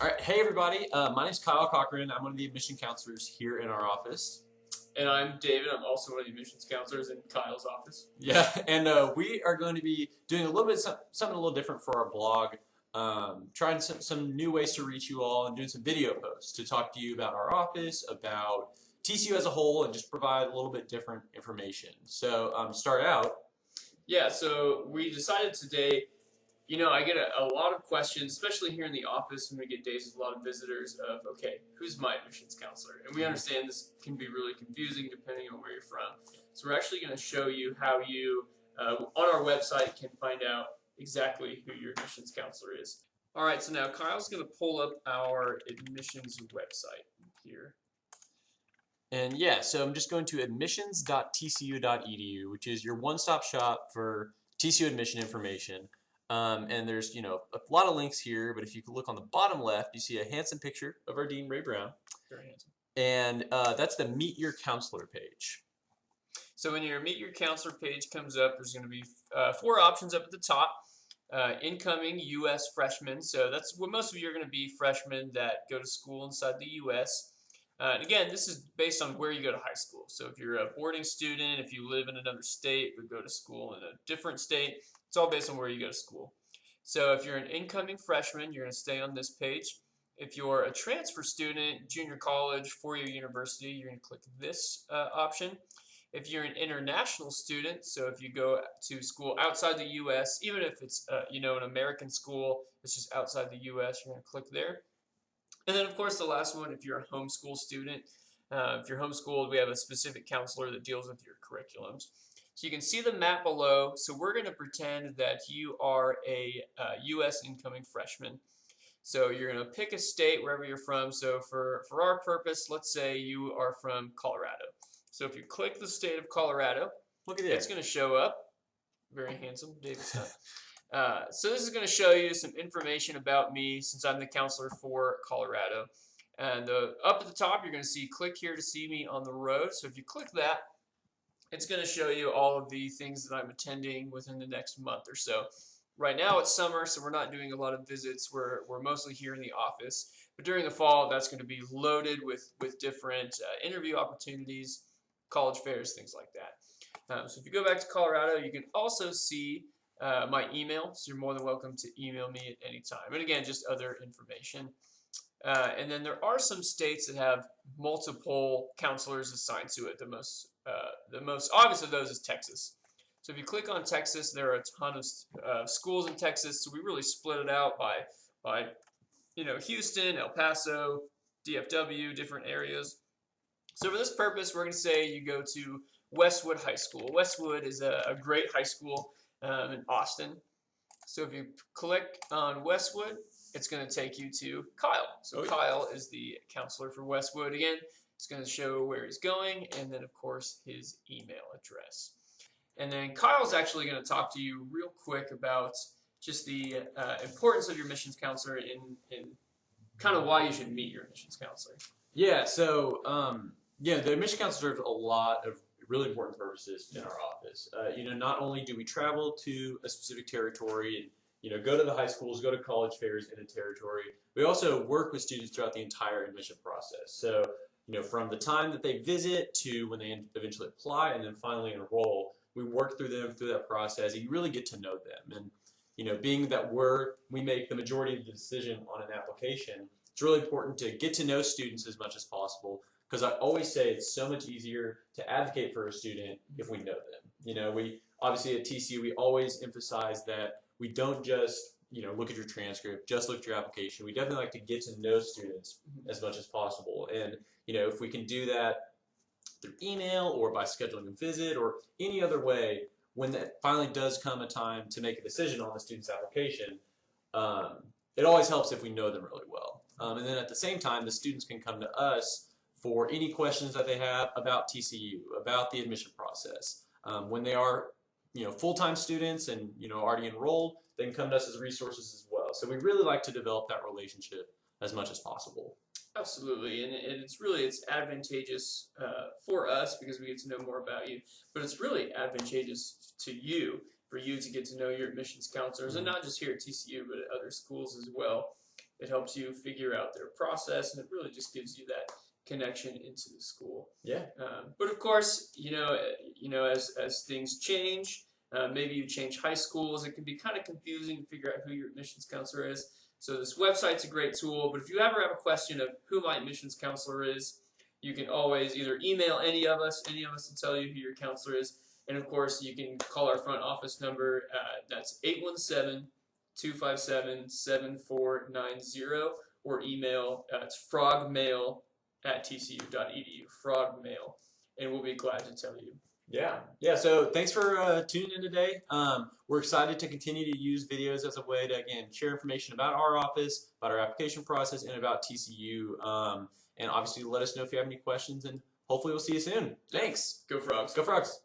All right, hey everybody. My name is Kyle Cochran. I'm one of the admission counselors here in our office. And I'm David. I'm also one of the admissions counselors in Kyle's office. Yeah, and we are going to be doing a little bit something a little different for our blog, trying some new ways to reach you all, and doing some video posts to talk to you about our office, about TCU as a whole, and just provide a little bit different information. So start out. Yeah, so we decided today, I get a lot of questions, especially here in the office when we get days with a lot of visitors of, okay, who's my admissions counselor? And we understand this can be really confusing depending on where you're from. So we're actually going to show you how you, on our website, can find out exactly who your admissions counselor is. All right, so now Kyle's going to pull up our admissions website here. And yeah, so I'm just going to admissions.tcu.edu, which is your one-stop shop for TCU admission information. And there's, a lot of links here, but if you could look on the bottom left, you see a handsome picture of our Dean, Ray Brown. Very handsome. And that's the Meet Your Counselor page. So when your Meet Your Counselor page comes up, there's going to be 4 options up at the top. Incoming U.S. freshmen, so that's what most of you are going to be, freshmen that go to school inside the U.S. And again, this is based on where you go to high school. So if you're a boarding student, if you live in another state but go to school in a different state, it's all based on where you go to school. So if you're an incoming freshman, you're going to stay on this page. If you're a transfer student, junior college, four-year university, you're going to click this option. If you're an international student, so if you go to school outside the U.S., even if it's an American school, it's just outside the U.S., you're going to click there. And then, of course, the last one, if you're a homeschool student, if you're homeschooled, we have a specific counselor that deals with your curriculums. So you can see the map below. So we're going to pretend that you are a U.S. incoming freshman. So you're going to pick a state wherever you're from. So for our purpose, let's say you are from Colorado. So if you click the state of Colorado, look at it. It's going to show up. Very handsome, David Scott. So this is going to show you some information about me since I'm the counselor for Colorado. And up at the top, you're going to see click here to see me on the road. So if you click that, it's going to show you all of the things that I'm attending within the next month or so. Right now it's summer, so we're not doing a lot of visits. We're mostly here in the office. But during the fall, that's going to be loaded with different interview opportunities, college fairs, things like that. So if you go back to Colorado, you can also see my email, so you're more than welcome to email me at any time. And again, just other information. And then there are some states that have multiple counselors assigned to it. The most obvious of those is Texas. So if you click on Texas, there are a ton of schools in Texas. So we really split it out by Houston, El Paso, DFW, different areas. So for this purpose, we're going to say you go to Westwood High School. Westwood is a great high school in Austin. So if you click on Westwood, it's going to take you to Kyle. So Kyle is the counselor for Westwood. Again, it's going to show where he's going and then, of course, his email address. And then Kyle's actually going to talk to you real quick about just the importance of your admissions counselor in kind of why you should meet your admissions counselor. Yeah, so the admission counselor serves a lot of really important purposes in our office. Not only do we travel to a specific territory and go to the high schools, go to college fairs in a territory, we also work with students throughout the entire admission process. So from the time that they visit to when they eventually apply and then finally enroll, we work through them through that process. And you really get to know them. And being that we make the majority of the decision on an application, it's really important to get to know students as much as possible. Because I always say it's so much easier to advocate for a student if we know them. We obviously at TCU, we always emphasize that we don't just look at your transcript, just look at your application. We definitely like to get to know students as much as possible. And if we can do that through email or by scheduling a visit or any other way, when that finally does come a time to make a decision on the student's application, it always helps if we know them really well. And then at the same time, the students can come to us for any questions that they have about TCU, about the admission process. When they are, full-time students and, already enrolled, they can come to us as resources as well. So we really like to develop that relationship as much as possible. Absolutely, and it's advantageous for us because we get to know more about you, but it's really advantageous to you for you to get to know your admissions counselors, and not just here at TCU, but at other schools as well. It helps you figure out their process, and it really just gives you that connection into the school. Yeah. But of course, as things change, maybe you change high schools. It can be kind of confusing to figure out who your admissions counselor is. So this website's a great tool. But if you ever have a question of who my admissions counselor is, you can always either email any of us. Any of us will tell you who your counselor is. And of course, you can call our front office number. That's 817-257-7490, or email. It's frogmail@tcu.edu. Frogmail, and we'll be glad to tell you. Yeah. So thanks for tuning in today. We're excited to continue to use videos as a way to, again, share information about our office, about our application process, and about TCU. And obviously, let us know if you have any questions, and hopefully we'll see you soon. Thanks. Go Frogs. Go Frogs.